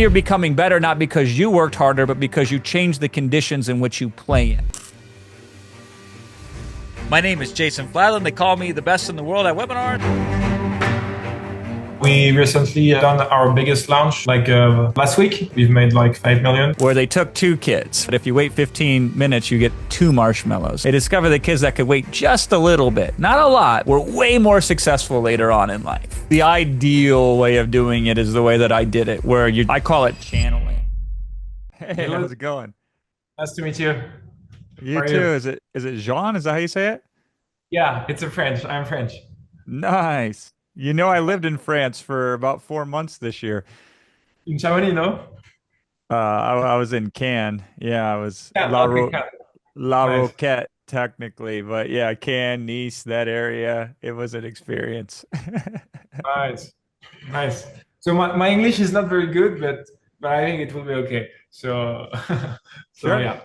You're becoming better not because you worked harder, but because you changed the conditions in which you play in. My name is Jason Fladlien. They call me the best in the world at webinars. We recently done our biggest launch last week. We've made like 5 million. Where they took 2 kids. But if you wait 15 minutes, you get 2 marshmallows. They discovered the kids that could wait just a little bit, not a lot, were way more successful later on in life. The ideal way of doing it is the way that I did it, where I call it channeling. Hey, how's it going? Nice to meet you. You too. Is it Jean? Is that how you say it? Yeah, it's in French. I'm French. Nice. You know, I lived in France for about 4 months this year. In Chamonix, no? I was in Cannes. Yeah, I was La Nice. Roquette technically, but yeah, Cannes, Nice, that area. It was an experience. Nice. Nice. So my English is not very good, but I think it will be okay. So Sure. yeah,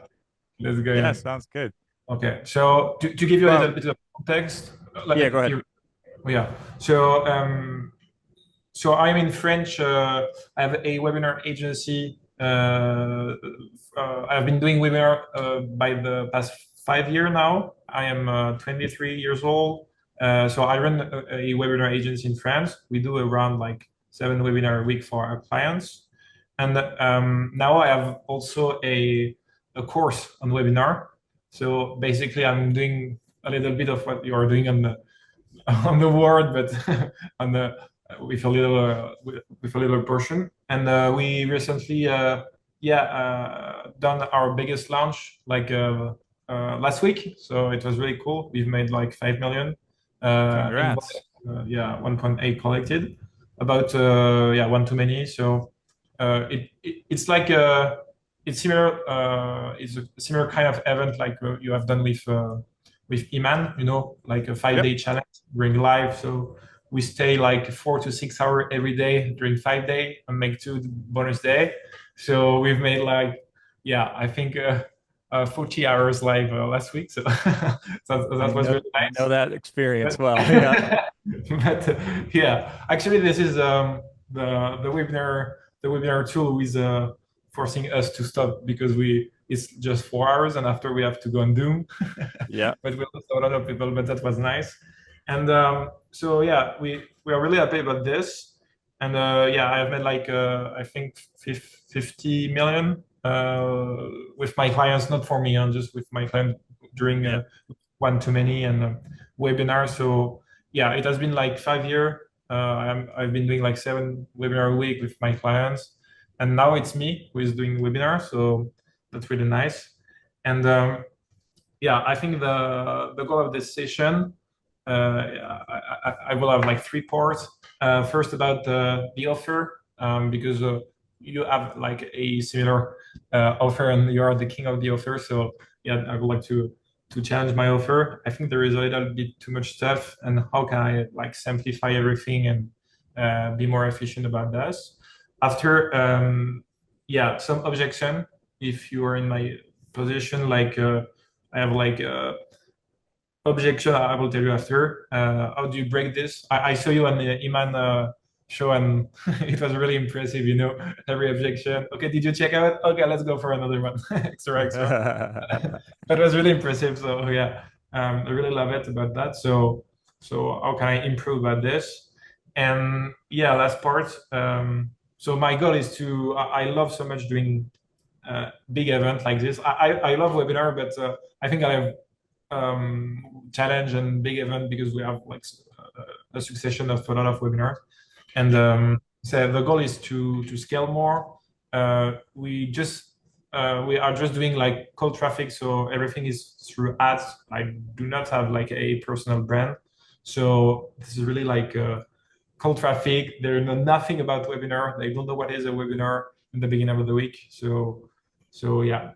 let's go. Yeah, in. sounds good. Okay. So to give you a little bit of context, Yeah, go ahead. Yeah. So I'm in French. I have a webinar agency. I've been doing webinar by the past 5 years now. I am 23 years old. So I run a webinar agency in France. We do around like 7 webinars a week for our clients. And now I have also a course on webinar. So basically, I'm doing a little bit of what you are doing on the word, but on the with a little portion. And we recently done our biggest launch last week. So it was really cool. We've made like 5 million. Congrats. 1.8 collected. About 1 too many. So it's like it's similar. It's a similar kind of event like you have done with Iman, you know, like a 5-day challenge during live. So we stay like 4 to 6 hours every day during 5 days and make 2 bonus day. So we've made like, I think 40 hours live last week. So that was really nice. I know that experience well. Yeah. But actually this is the webinar tool is forcing us to stop because it's just 4 hours and after we have to go on Zoom. Yeah. But we lost a lot of people, but that was nice. And so we are really happy about this. And I have made like I think 50 million with my clients, not for me, just with my client during one too many and webinar. So it has been like 5 years. I've been doing like 7 webinars a week with my clients, and now it's me who is doing webinar. So that's really nice. And I think the goal of this session, I will have like 3 parts. First about the offer, because you have like a similar offer and you are the king of the offer. So I would like to challenge my offer. I think there is a little bit too much stuff, and how can I like simplify everything and be more efficient about this? After some objection, if you are in my position, like I have like objection, I will tell you after. How do you break this? I saw you on the Iman show and it was really impressive, you know, every objection. Okay, did you check out? Okay, let's go for another one. extra. That was really impressive. So I really love it about that. So how can I improve about this? And last part. So my goal is I love so much doing big event like this. I love webinar, but I think I have challenge and big event because we have like a succession of a lot of webinars. And so the goal is to scale more. We are just doing like cold traffic, so everything is through ads. I do not have like a personal brand, so this is really like cold traffic. They know nothing about webinar. They don't know what is a webinar in the beginning of the week. So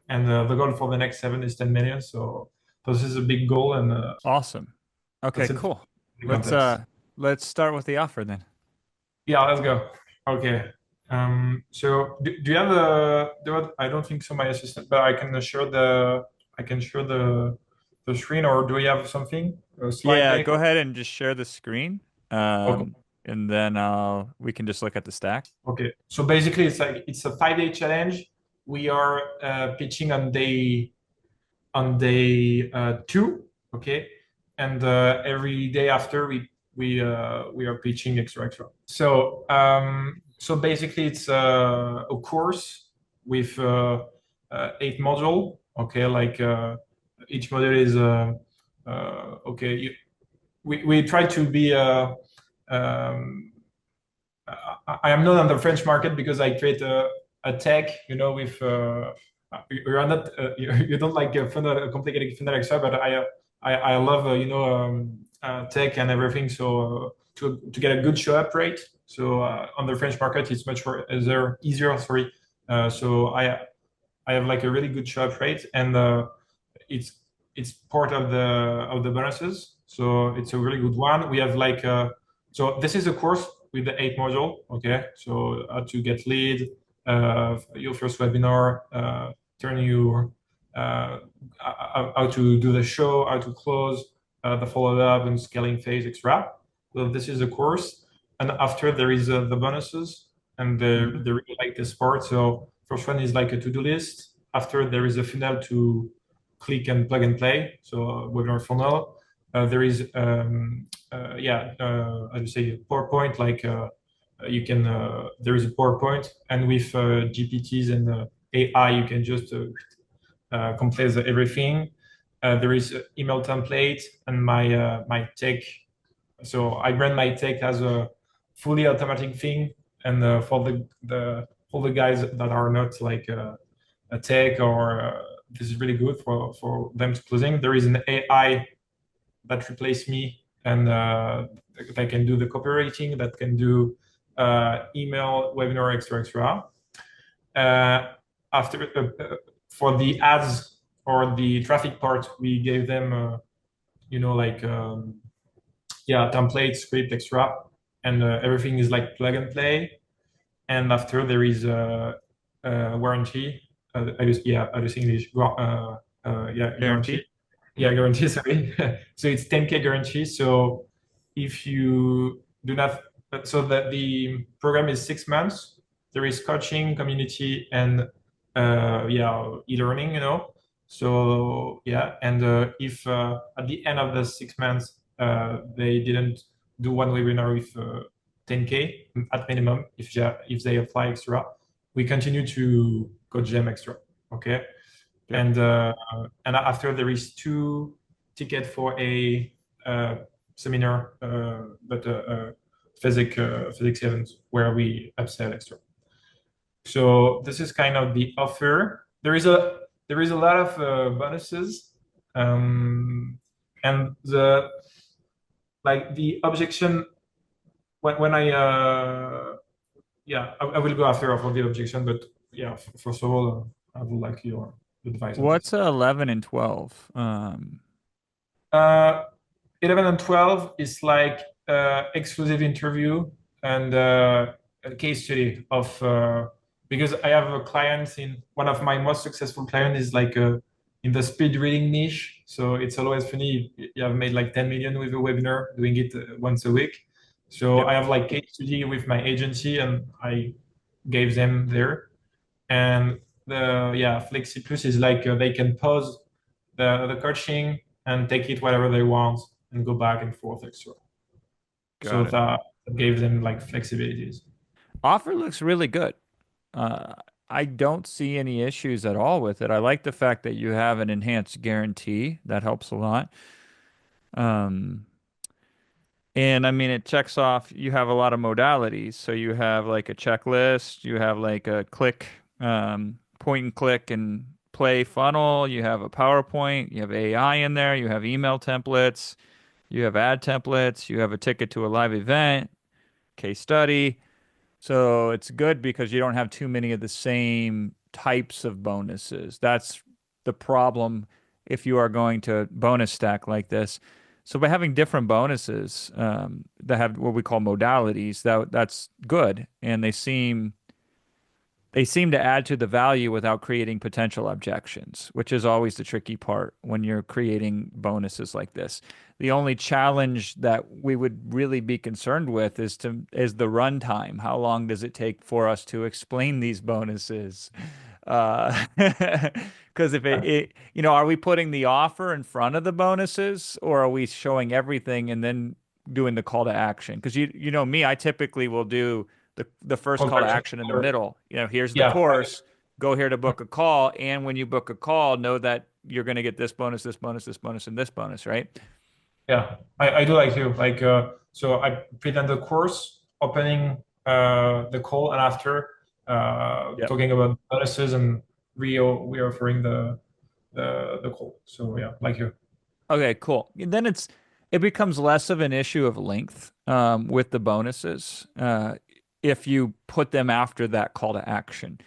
and the goal for the next 7 is 10 million. So this is a big goal. And awesome. Okay, cool. Let's start with the offer then. Yeah, let's go. Okay. So do you have I don't think so, my assistant, but I can share the screen, or do we have something? A slide deck? Go ahead and just share the screen. Okay. And then we can just look at the stack. Okay. So basically, it's a 5-day challenge. We are pitching on day 2. Okay, and every day after we are pitching extra. So basically, it's a course with 8 module. Okay, like each module is okay. We try to be I am not on the French market because I create a tech, with you are not you don't like complicated fundamental stuff, but I love tech and everything. So to get a good show up rate, so on the French market it's much more easier. Sorry, so I have like a really good show up rate, and it's it's part of the bonuses. So it's a really good one. We have like so this is a course with the 8 module. Okay, so how to get lead, your first webinar, turn your how to do the show, how to close, the follow-up and scaling phase, etc. So this is a course, and after there is the bonuses, and they really like this part. So first one is like a to-do list. After there is a funnel to click and plug and play. So webinar funnel. There is how do you say, PowerPoint, like you can there is a PowerPoint, and with GPTs and AI you can just complete everything. There is an email template, and my tech. So I brand my tech as a fully automatic thing, and for the all the guys that are not like a tech or this is really good for them to closing. There is an AI that replace me, and that can do the copywriting, that can do email, webinar, etc. After for the ads or the traffic part, we gave them like template, script, etc. And everything is like plug and play. And after there is a warranty. I use English. Guarantee. Yeah, guarantee. Sorry. So it's 10K guarantee. So if you do not, so that the program is 6 months. There is coaching, community, and e-learning. So yeah, and if at the end of the 6 months they didn't do one webinar with 10K at minimum, if they apply extra, we continue to coach them extra. Okay. Yeah. And after there is 2 tickets for a seminar, but physics event where we upsell extra. So this is kind of the offer. There is a lot of bonuses, and the objection when I I will go after for the objection, but yeah, first of all, I would like your advice. What's 11 and 12? 11 and 12 is like exclusive interview and a case study of because I have a client in one of my most successful clients is like in the speed reading niche. So it's always funny. You have made like 10 million with a webinar, doing it once a week. So I have like case study with my agency, and I gave them there. And the Flexi Plus is like they can pause the coaching and take it whatever they want and go back and forth extra. So that gave them like flexibilities. Offer looks really good. I don't see any issues at all with it. I like the fact that you have an enhanced guarantee. That helps a lot. And I mean, it checks off, you have a lot of modalities. So you have like a checklist, you have like a click, point and click and play funnel, you have a PowerPoint, you have AI in there, you have email templates, you have ad templates, you have a ticket to a live event, case study. So it's good because you don't have too many of the same types of bonuses. That's the problem if you are going to bonus stack like this. So by having different bonuses that have what we call modalities, that's good, and they seem they seem to add to the value without creating potential objections, which is always the tricky part when you're creating bonuses like this. The only challenge that we would really be concerned with is the runtime. How long does it take for us to explain these bonuses? Because if are we putting the offer in front of the bonuses, or are we showing everything and then doing the call to action? Because you know me, I typically will do the first call to Conversion. action in the middle. Here's the Yeah, course. Go here to book a call, and when you book a call, know that you're going to get this bonus, this bonus, this bonus, and this bonus, right? yeah. I do like you. Like so I present the course, opening the call, and after Yep. talking about bonuses and re offering the call. So yeah, like you. Okay, cool. And then it becomes less of an issue of length with the bonuses if you put them after that call to action.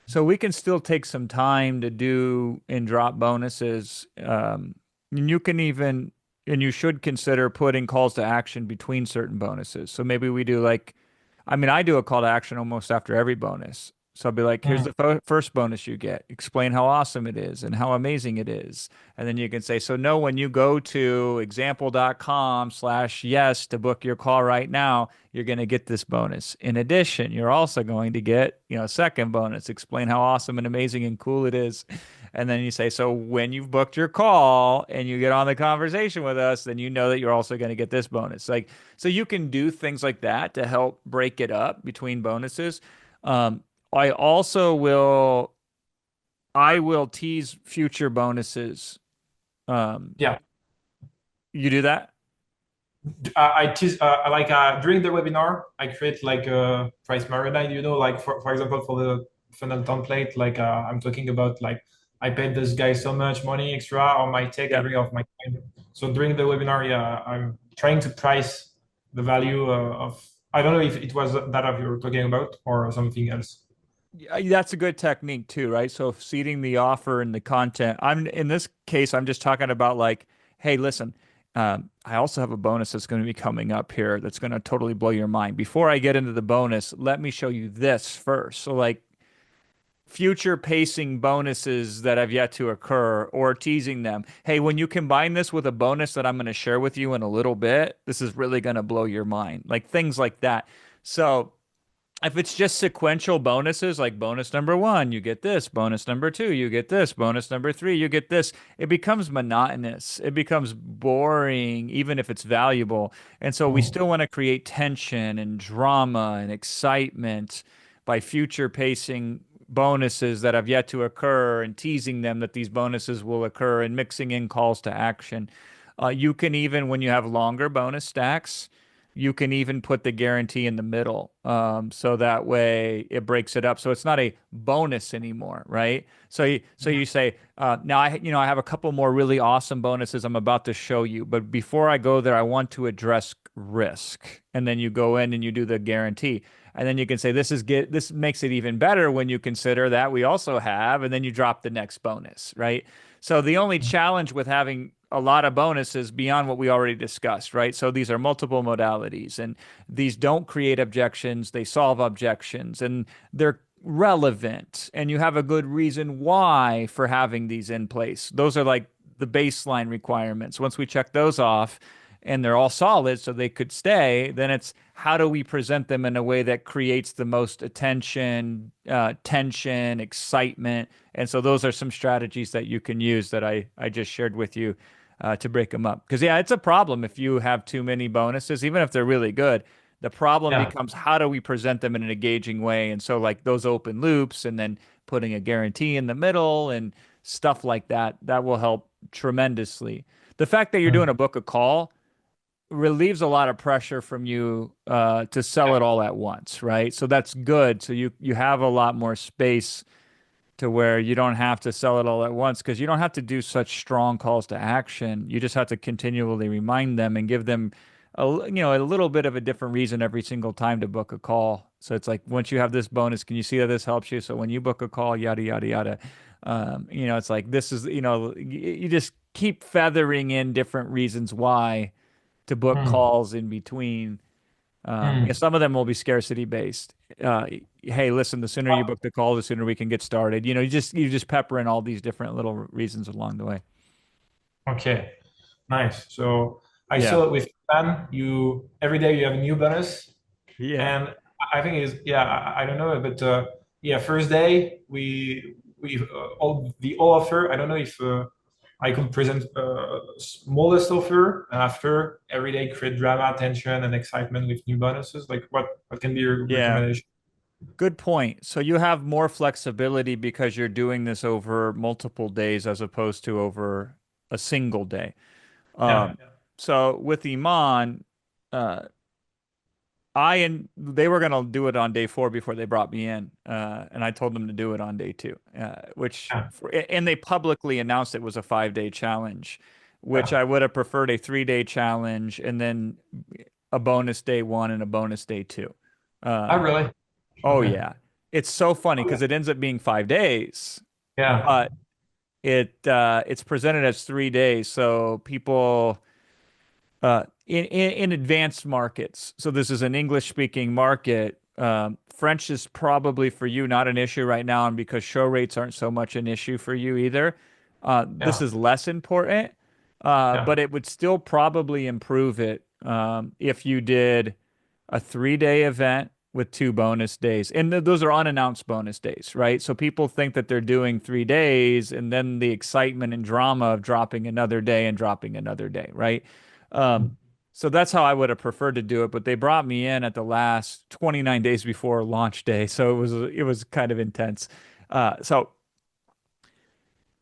So we can still take some time to do and drop bonuses. And you can even, and you should consider putting calls to action between certain bonuses. So maybe we do I do a call to action almost after every bonus. So I'll be like, here's Mm. the first bonus you get. Explain how awesome it is and how amazing it is. And then you can say, so know when you go to example.com/yes to book your call right now, you're going to get this bonus. In addition, you're also going to get, a second bonus. Explain how awesome and amazing and cool it is. And then you say, so when you've booked your call and you get on the conversation with us, then you know that you're also going to get this bonus. So you can do things like that to help break it up between bonuses. I also will tease future bonuses. Um, Yeah. you do that? I tease like during the webinar, I create like a price marinade, like for example, for the funnel template, like I'm talking about like I paid this guy so much money extra or my take Yep. every of my time. So during the webinar, yeah, I'm trying to price the value of, I don't know if it was that of you were talking about or something else. Yeah, that's a good technique too, right? So seeding the offer and the content. I'm in this case, I'm just talking about like, hey, listen, I also have a bonus that's going to be coming up here that's going to totally blow your mind. Before I get into the bonus, let me show you this first. So like future pacing bonuses that have yet to occur or teasing them. Hey, when you combine this with a bonus that I'm going to share with you in a little bit, this is really going to blow your mind. Like things like that. So if it's just sequential bonuses, like bonus number one, you get this, bonus number two, you get this, bonus number three, you get this, it becomes monotonous. It becomes boring, even if it's valuable. And so we Mm. still want to create tension and drama and excitement by future pacing bonuses that have yet to occur and teasing them that these bonuses will occur and mixing in calls to action. You can even, when you have longer bonus stacks, you can even put the guarantee in the middle, so that way it breaks it up. So it's not a bonus anymore, right? So you say, now I have a couple more really awesome bonuses I'm about to show you, but before I go there, I want to address risk. And then you go in and you do the guarantee. And then you can say this makes it even better when you consider that we also have, and then you drop the next bonus, right? So the only challenge with having a lot of bonuses beyond what we already discussed, right? So these are multiple modalities, and these don't create objections, they solve objections, and they're relevant, and you have a good reason why for having these in place. Those are like the baseline requirements. Once we check those off and they're all solid so they could stay, then it's how do we present them in a way that creates the most attention, tension, excitement. And so those are some strategies that you can use that I just shared with you to break them up. Because, yeah, it's a problem if you have too many bonuses, even if they're really good. The problem Yeah. becomes how do we present them in an engaging way? And so, like those open loops and then putting a guarantee in the middle and stuff like that, that will help tremendously. The fact that you're doing Mm. a book a call relieves a lot of pressure from you to sell it all at once, right? So that's good. So you have a lot more space to where you don't have to sell it all at once because you don't have to do such strong calls to action. You just have to continually remind them and give them a little bit of a different reason every single time to book a call. So it's like once you have this bonus, can you see that this helps you? So when you book a call, yada yada yada. It's like this is you just keep feathering in different reasons why to book Mm. calls in between. Mm. Some of them will be scarcity based. Hey, listen, the sooner you book the call, the sooner we can get started. You just pepper in all these different little reasons along the way. Okay, nice. So I Yeah. saw it with plan. You every day you have a new bonus, Yeah. and I think is yeah. I don't know, but yeah, first day we all the offer. I don't know if I could present smallest offer, and after every day create drama, tension, and excitement with new bonuses. Like what can be your Yeah. recommendation? Good point. So you have more flexibility because you're doing this over multiple days as opposed to over a single day. Yeah, Um, so with Iman, uh, I and they were gonna do it on day 4 before they brought me in, and I told them to do it on day 2, yeah, and they publicly announced it was a 5-day challenge, which yeah. I would have preferred a 3-day challenge and then a bonus day 1 and a bonus day 2. I Um, really oh okay. yeah, it's so funny Okay. because it ends up being 5 days, Yeah, but it's presented as 3 days, so people in advanced markets. So this is an English speaking market. French is probably for you not an issue right now, and because show rates aren't so much an issue for you either, this yeah, is less important. yeah, But it would still probably improve it if you did a 3-day event with 2 bonus days. And those are unannounced bonus days, right? So people think that they're doing 3 days and then the excitement and drama of dropping another day and dropping another day, right? Um, so that's how I would have preferred to do it, but they brought me in at the last 29 days before launch day, so it was kind of intense. So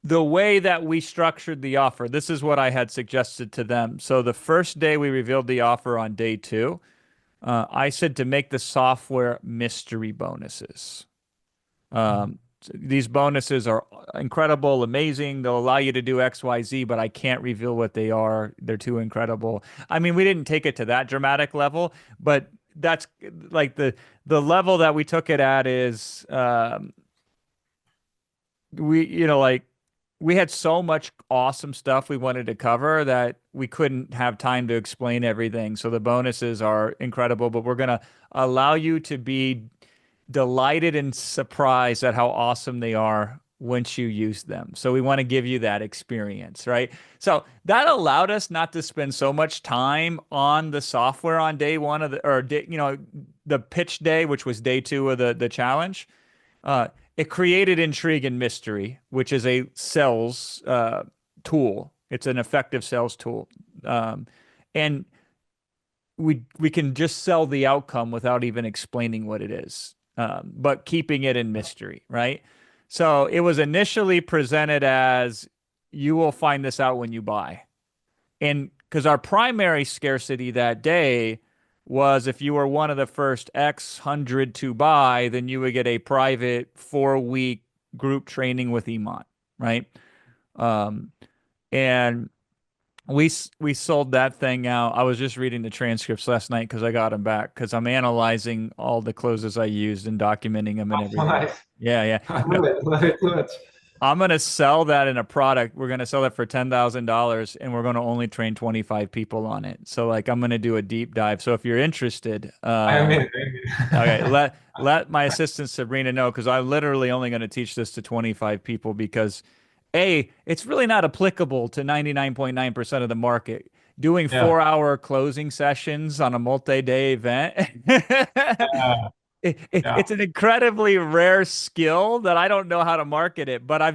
the way that we structured the offer, this is what I had suggested to them. So the first day we revealed the offer on day 2, I said to make the software mystery bonuses. These bonuses are incredible, amazing. They'll allow you to do X, Y, Z, but I can't reveal what they are. They're too incredible. I mean, we didn't take it to that dramatic level, but that's like the level that we took it at is like we had so much awesome stuff we wanted to cover that we couldn't have time to explain everything. So the bonuses are incredible, but we're gonna allow you to be delighted and surprised at how awesome they are once you use them. So we want to give you that experience, right? So that allowed us not to spend so much time on the software on day 1 of the or day, the pitch day, which was day 2 of the challenge. Uh, it created intrigue and mystery, which is a sales tool. It's an effective sales tool, and we can just sell the outcome without even explaining what it is, but keeping it in mystery, right? So it was initially presented as you will find this out when you buy. And because our primary scarcity that day was if you were one of the first X hundred to buy, then you would get a private 4-week group training with Iman, right? Um, and we sold that thing out. I was just reading the transcripts last night because I got them back because I'm analyzing all the closes I used and documenting them and oh, everything. nice. Yeah, yeah. I No, love it. Love it too much. I'm gonna sell that in a product. We're gonna sell it for $10,000, and we're gonna only train 25 people on it. So like I'm gonna do a deep dive. So if you're interested, I am in. I am okay, in. let my assistant Sabrina know because I'm literally only gonna teach this to 25 people because A, it's really not applicable to 99.9% of the market. Doing Yeah, 4-hour closing sessions on a multi-day event. yeah, yeah. It's an incredibly rare skill that I don't know how to market it, but I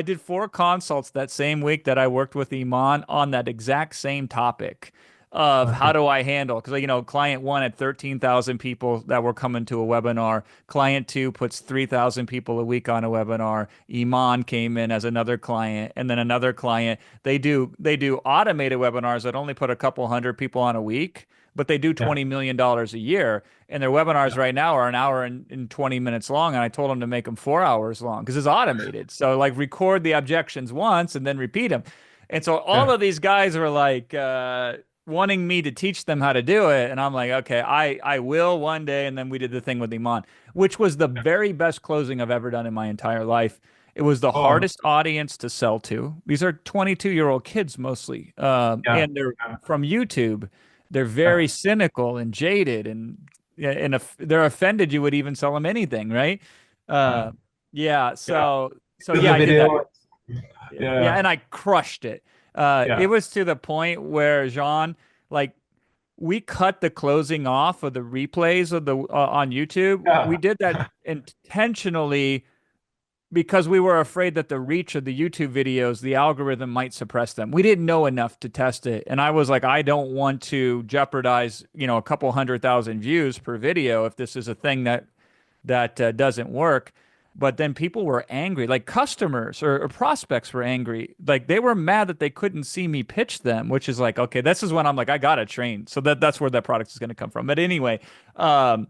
did 4 consults that same week that I worked with Iman on that exact same topic of how Okay. do I handle, because client 1 had 13,000 people that were coming to a webinar. Client 2 puts 3,000 people a week on a webinar. Iman came in as another client, and then another client. They do automated webinars that only put a couple hundred people on a week, but they do Yeah, $20 million a year. And their webinars right now are an hour and 20 minutes long. And I told them to make them 4 hours long because it's automated. So like record the objections once and then repeat them. And so all yeah, of these guys were like wanting me to teach them how to do it. And I'm like, okay, I will one day. And then we did the thing with Iman, which was the yeah. very best closing I've ever done in my entire life. It was the Oh, hardest audience to sell to. These are 22-year-old kids mostly, yeah, and they're yeah, from YouTube. they're very cynical and jaded, and if they're offended, you would even sell them anything, right? uh, Uh, yeah. yeah. So The yeah, I did that. video. Yeah, Yeah. and I crushed it. It Yeah. was to the point where Jean, like, we cut the closing off of the replays of the on YouTube. We Yeah. did that intentionally because we were afraid that the reach of the YouTube videos, the algorithm might suppress them. We didn't know enough to test it. And I was like, I don't want to jeopardize, a couple 100,000 views per video if this is a thing that doesn't work. But then people were angry, like customers or prospects were angry. Like they were mad that they couldn't see me pitch them, which is like, okay, this is when I'm like, I gotta train. So that's where that product is going to come from. But anyway, um,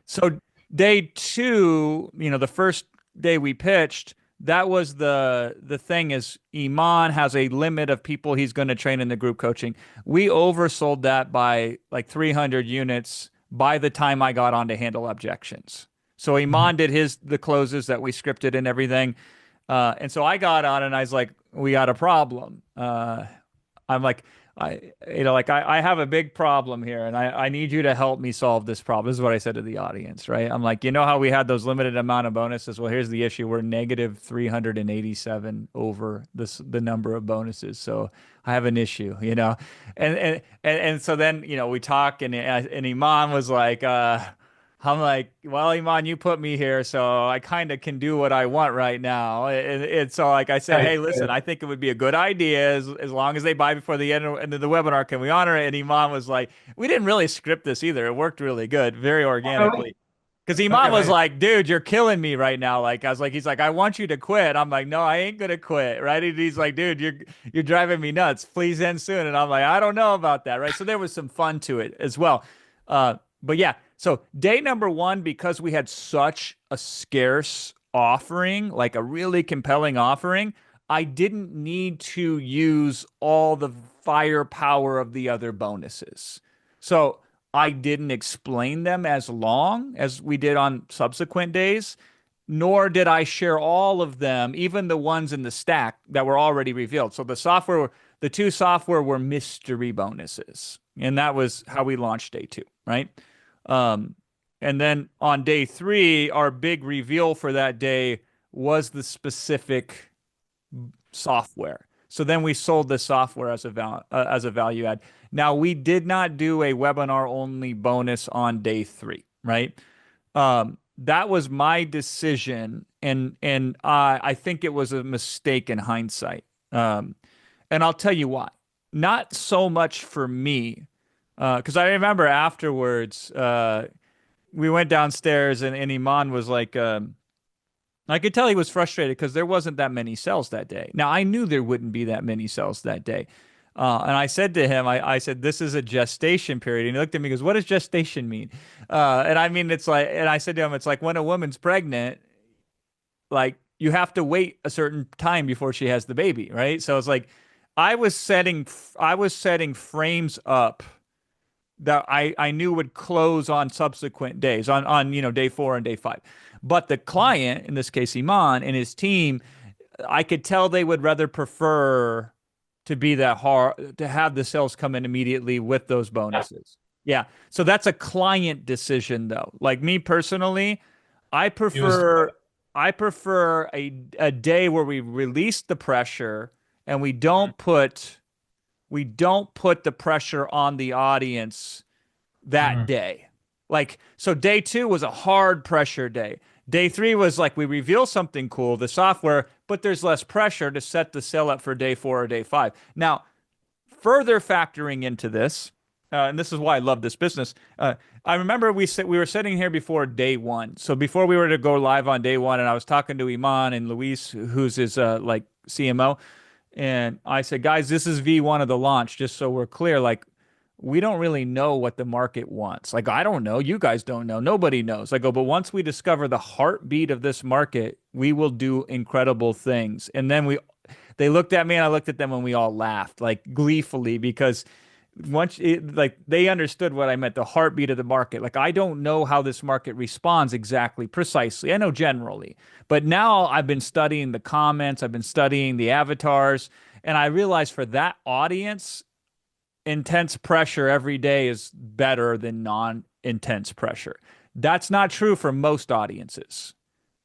so day two, the first day we pitched, that was the thing is Iman has a limit of people he's going to train in the group coaching. We oversold that by like 300 units by the time I got on to handle objections. So Mhm. Iman did the closes that we scripted and everything. And so I got on and I was like, we got a problem. I'm like, I have a big problem here and I need you to help me solve this problem. This is what I said to the audience, right? I'm like, you know how we had those limited amount of bonuses? Well, here's the issue. We're negative 387 over the number of bonuses. So I have an issue. And so then, we talk and Iman was like, I'm like, well, Iman, you put me here, so I kind of can do what I want right now. And so, like I said, Right, hey, listen, right. I think it would be a good idea as long as they buy before the end of the webinar. Can we honor it? And Iman was like, we didn't really script this either. It worked really good, very Oh, really? organically. Because Iman Okay, was nice. like, dude, you're killing me right now. Like, I was like, he's like, I want you to quit. I'm like, no, I ain't gonna quit, right? And he's like, dude, you're driving me nuts. Please end soon. And I'm like, I don't know about that, right? So there was some fun to it as well. But yeah, so day number one, because we had such a scarce offering, like a really compelling offering, I didn't need to use all the firepower of the other bonuses. So I didn't explain them as long as we did on subsequent days, nor did I share all of them, even the ones in the stack that were already revealed. So the two software were mystery bonuses. And that was how we launched day two, right? Um, and then on day three, our big reveal for that day was the specific software. So then we sold the software as a value add. Now we did not do a webinar only bonus on day three, right? That was my decision, and I think it was a mistake in hindsight. And I'll tell you why. Not so much for me, because I remember afterwards, we went downstairs and Iman was like, I could tell he was frustrated because there wasn't that many sales that day. Now I knew there wouldn't be that many sales that day. And I said to him, I said, this is a gestation period. And he looked at me and goes, what does gestation mean? And I mean, it's like, and I said to him, it's like when a woman's pregnant, like you have to wait a certain time before she has the baby, right? So it's like I was setting frames up that I knew would close on subsequent days on day four and day five. But the client, in this case Iman and his team, I could tell they would rather prefer to be that hard to have the sales come in immediately with those bonuses. Yeah. So that's a client decision though. Like me personally, I He was. prefer I prefer a day where we release the pressure and we don't put the pressure on the audience that Mhm. day. Like, so day two was a hard pressure day. Day three was like we reveal something cool, the software, but there's less pressure to set the sale up for day four or day five. Now, further factoring into this, and this is why I love this business. I remember we were sitting here before day one. So before we were to go live on day one, and I was talking to Iman and Luis, who's his like CMO, and I said, guys, this is V1 of the launch, just so we're clear. Like, we don't really know what the market wants. Like, I don't know. You guys don't know. Nobody knows. I go, but once we discover the heartbeat of this market, we will do incredible things. And then they looked at me and I looked at them and we all laughed like gleefully because like they understood what I meant, the heartbeat of the market. Like, I don't know how this market responds exactly, precisely. I know generally, but now I've been studying the comments, I've been studying the avatars, and I realized for that audience, intense pressure every day is better than non-intense pressure. That's not true for most audiences,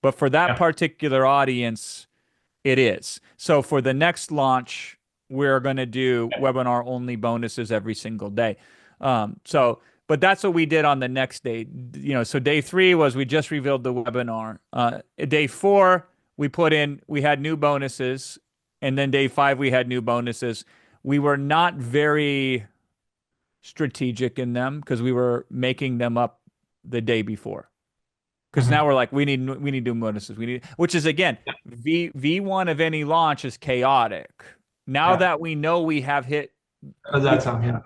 but for that Yeah. particular audience, it is. So for the next launch, we're going to do webinar only bonuses every single day. But that's what we did on the next day. So day 3 was we just revealed the webinar. Day 4, we had new bonuses. And then day 5, we had new bonuses. We were not very strategic in them because we were making them up the day before. Because now we're like, we need new bonuses. Which is again, V1 of any launch is chaotic. Now that we know we have hit, That's yeah.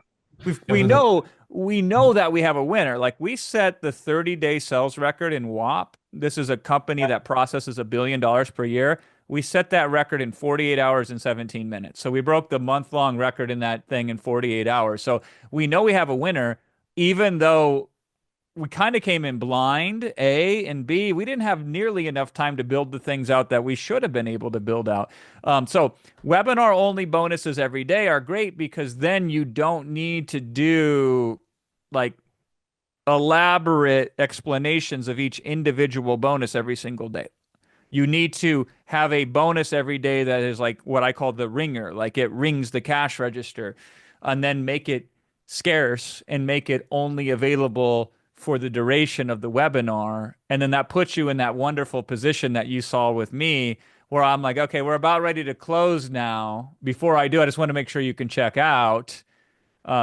we know that we have a winner. Like we set the 30-day sales record in WAP. This is a company that processes $1 billion per year. We set that record in 48 hours and 17 minutes. So we broke the month-long record in that thing in 48 hours. So we know we have a winner, even though we kind of came in blind, A, and B, we didn't have nearly enough time to build the things out that we should have been able to build out. So webinar-only bonuses every day are great because then you don't need to do like elaborate explanations of each individual bonus every single day. You need to have a bonus every day that is like what I call the ringer, like it rings the cash register, and then make it scarce and make it only available for the duration of the webinar. And then that puts you in that wonderful position that you saw with me, where I'm like, okay, we're about ready to close now. Before I do, I just want to make sure you can check out.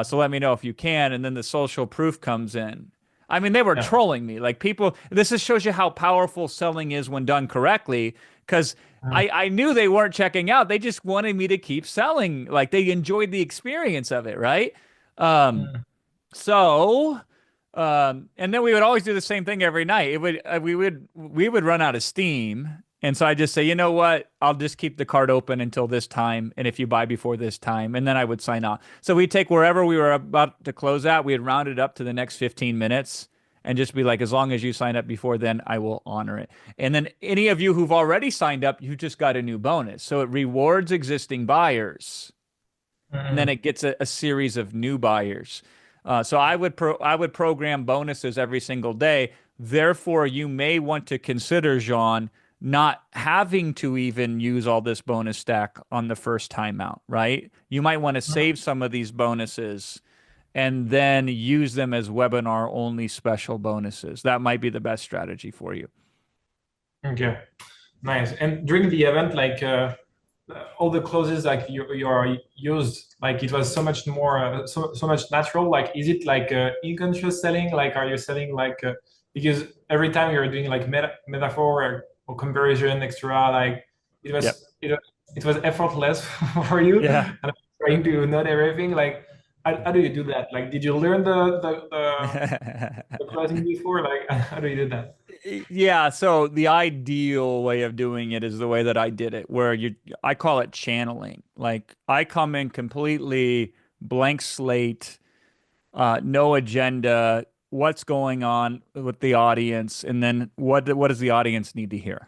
So let me know if you can. And then the social proof comes in. I mean, they were trolling me. Like people, this just shows you how powerful selling is when done correctly. Because I knew they weren't checking out. They just wanted me to keep selling. Like they enjoyed the experience of it, right? So, and then we would always do the same thing every night. We would run out of steam. And so I just say, you know what? I'll just keep the card open until this time. And if you buy before this time, and then I would sign off. So we'd take wherever we were about to close out, we'd round it up to the next 15 minutes and just be like, as long as you sign up before then, I will honor it. And then any of you who've already signed up, you just got a new bonus. So it rewards existing buyers. And then it gets a series of new buyers. So I would program bonuses every single day. Therefore, you may want to consider, Jean, not having to even use all this bonus stack on the first time out, right? You might want to save some of these bonuses and then use them as webinar only special bonuses. That might be the best strategy for you. Okay, nice. And during the event, like all the closes like you are used, like it was so much more so much natural. Like is it like unconscious selling? Like are you selling like because every time you're doing like metaphor or comparison extra, like it was it was effortless for you. Yeah. And I'm trying to note everything. Like how do you do that? Like did you learn the closing before? Like how do you do that? Yeah, so the ideal way of doing it is the way that I did it, where I call it channeling. Like I come in completely blank slate, no agenda, what's going on with the audience, and then what does the audience need to hear?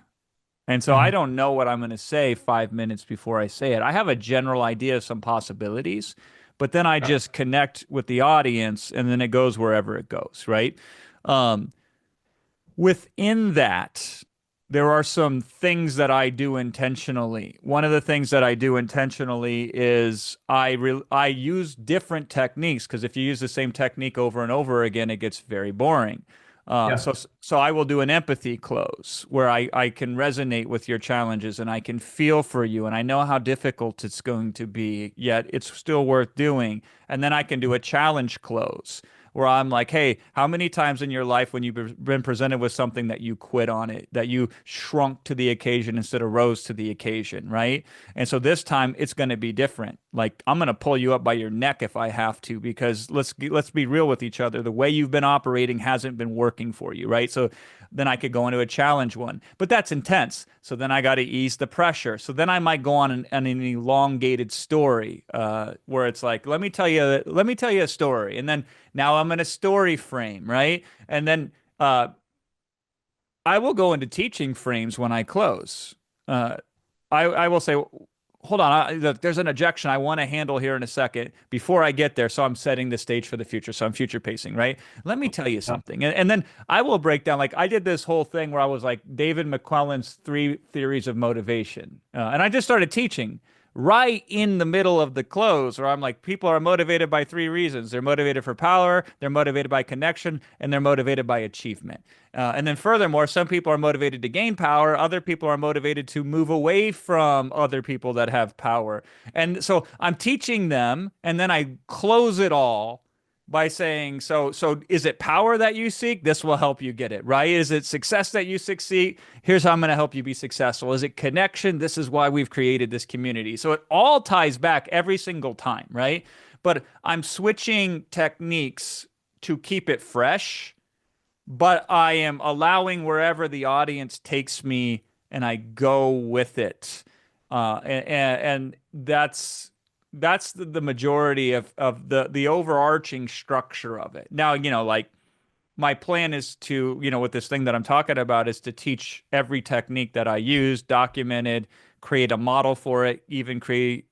And so I don't know what I'm going to say 5 minutes before I say it. I have a general idea of some possibilities, but then I just connect with the audience, and then it goes wherever it goes, right? Within that, there are some things that I do intentionally. One of the things that I do intentionally is I use different techniques, because if you use the same technique over and over again, it gets very boring. So I will do an empathy close where I can resonate with your challenges and I can feel for you and I know how difficult it's going to be, yet it's still worth doing. And then I can do a challenge close where I'm like, hey, how many times in your life when you've been presented with something that you quit on it, that you shrunk to the occasion instead of rose to the occasion, right? And so this time it's going to be different. Like I'm going to pull you up by your neck if I have to, because let's be real with each other. The way you've been operating hasn't been working for you, right? So then I could go into a challenge one, but that's intense. So then I got to ease the pressure. So then I might go on an elongated story where it's like, let me tell you a story, and then now I'm in a story frame, right? And then I will go into teaching frames when I close. I will say, hold on. Look, there's an objection I want to handle here in a second before I get there. So I'm setting the stage for the future. So I'm future pacing, right? Let me tell you Yeah. something. And then I will break down, like I did this whole thing where I was like David McClellan's 3 theories of motivation. And I just started teaching right in the middle of the close where I'm like, people are motivated by 3 reasons. They're motivated for power, they're motivated by connection, and they're motivated by achievement. And then furthermore, some people are motivated to gain power. Other people are motivated to move away from other people that have power. And so I'm teaching them, and then I close it all by saying, so is it power that you seek? This will help you get it, right? Is it success that you succeed? Here's how I'm going to help you be successful. Is it connection? This is why we've created this community. So it all ties back every single time, right? But I'm switching techniques to keep it fresh, but I am allowing wherever the audience takes me and I go with it. And that's the majority of the overarching structure of it. Now, like my plan is to, with this thing that I'm talking about is to teach every technique that I use, documented, create a model for it, even create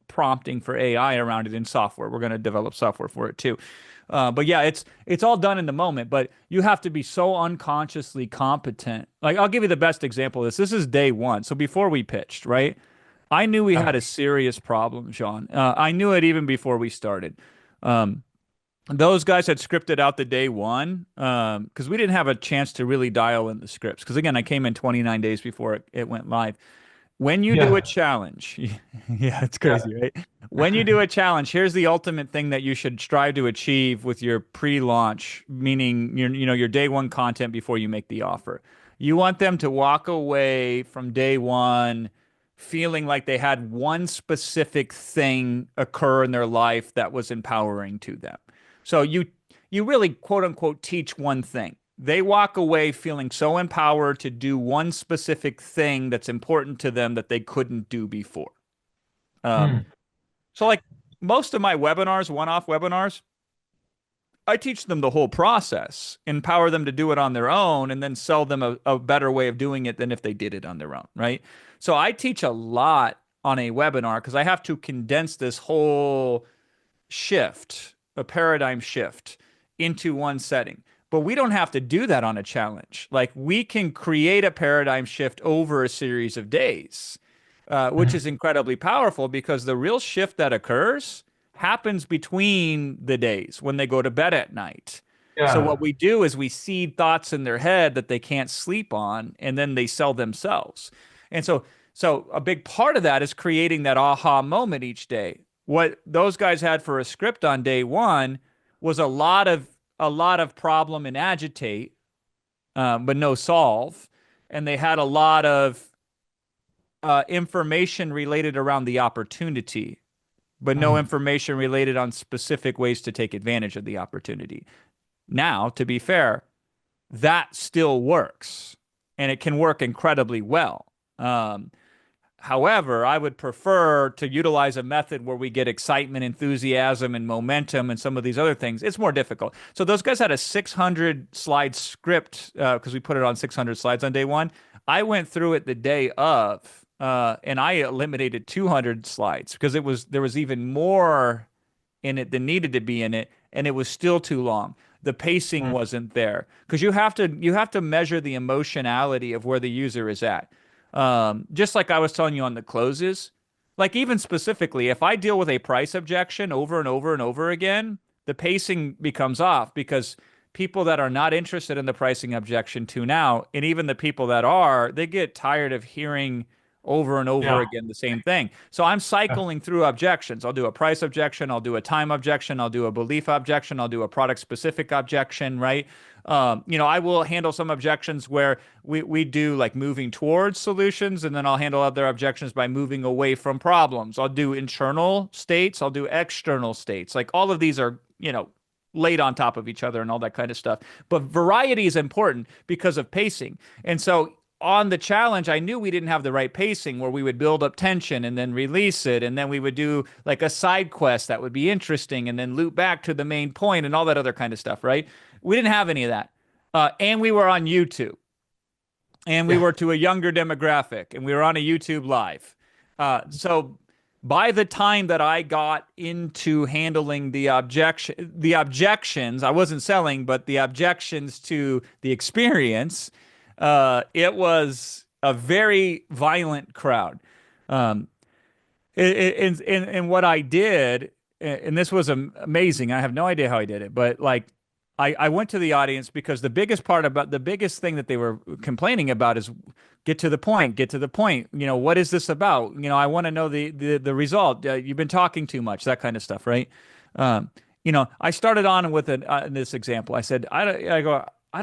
prompting for AI around it in software. We're going to develop software for it too. But yeah, it's all done in the moment, but you have to be so unconsciously competent. Like I'll give you the best example of this. This is day one. So before we pitched, right? I knew we had a serious problem, Sean. I knew it even before we started. Those guys had scripted out the day one because we didn't have a chance to really dial in the scripts. Because again, I came in 29 days before it went live. When you do a challenge, yeah, it's crazy, right? When you do a challenge, here's the ultimate thing that you should strive to achieve with your pre-launch, meaning your day one content before you make the offer. You want them to walk away from day one feeling like they had one specific thing occur in their life that was empowering to them. So you really quote unquote teach one thing. They walk away feeling so empowered to do one specific thing that's important to them that they couldn't do before. Hmm. So like most of my webinars, one-off webinars, I teach them the whole process, empower them to do it on their own, and then sell them a better way of doing it than if they did it on their own, right? So I teach a lot on a webinar because I have to condense this whole shift, a paradigm shift, into one setting. But we don't have to do that on a challenge. Like we can create a paradigm shift over a series of days, which is incredibly powerful because the real shift that occurs happens between the days when they go to bed at night. So Yeah. what we do is we seed thoughts in their head that they can't sleep on, and then they sell themselves. And so a big part of that is creating that aha moment each day. What those guys had for a script on day one was a lot of problem and agitate, but no solve, and they had a lot of information related around the opportunity, but no Hmm. information related on specific ways to take advantage of the opportunity. Now, to be fair, that still works, and it can work incredibly well. Um, However, I would prefer to utilize a method where we get excitement, enthusiasm, and momentum and some of these other things. It's more difficult. So those guys had a 600 slide script because we put it on 600 slides on day one. I went through it the day of, and I eliminated 200 slides because there was even more in it than needed to be in it, and it was still too long. The pacing wasn't there because you have to measure the emotionality of where the user is at. Just like I was telling you on the closes, like even specifically, if I deal with a price objection over and over and over again, the pacing becomes off because people that are not interested in the pricing objection tune out, and even the people that are, they get tired of hearing over and over Yeah. again the same thing. So I'm cycling through objections. I'll do a price objection, I'll do a time objection, I'll do a belief objection, I'll do a product specific objection, right? I will handle some objections where we do like moving towards solutions, and then I'll handle other objections by moving away from problems. I'll do internal states, I'll do external states. Like all of these are, laid on top of each other and all that kind of stuff. But variety is important because of pacing. And so on the challenge, I knew we didn't have the right pacing where we would build up tension and then release it. And then we would do like a side quest that would be interesting and then loop back to the main point and all that other kind of stuff, right? We didn't have any of that. And we were on YouTube. and we were to a younger demographic, and we were on a YouTube live. So by the time that I got into handling the objections, I wasn't selling, but the objections to the experience, it was a very violent crowd. Um, and what I did, and this was amazing. I have no idea how I did it, but like I went to the audience because the biggest thing that they were complaining about is get to the point, get to the point. You know, what is this about? You know, I want to know the result. You've been talking too much, that kind of stuff, right? You know, I started on with this example. I said, I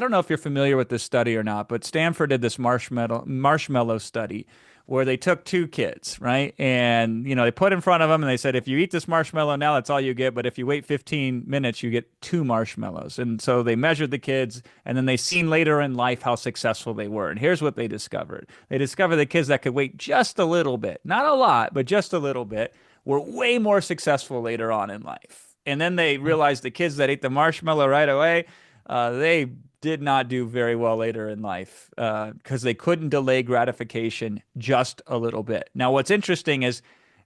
don't know if you're familiar with this study or not, but Stanford did this marshmallow study where they took two kids, right? And, you know, they put in front of them and they said, if you eat this marshmallow now, that's all you get. But if you wait 15 minutes, you get two marshmallows. And so they measured the kids, and then they seen later in life how successful they were. And here's what they discovered. They discovered the kids that could wait just a little bit, not a lot, but just a little bit, were way more successful later on in life. And then they realized the kids that ate the marshmallow right away, they did not do very well later in life because they couldn't delay gratification just a little bit. Now, what's interesting is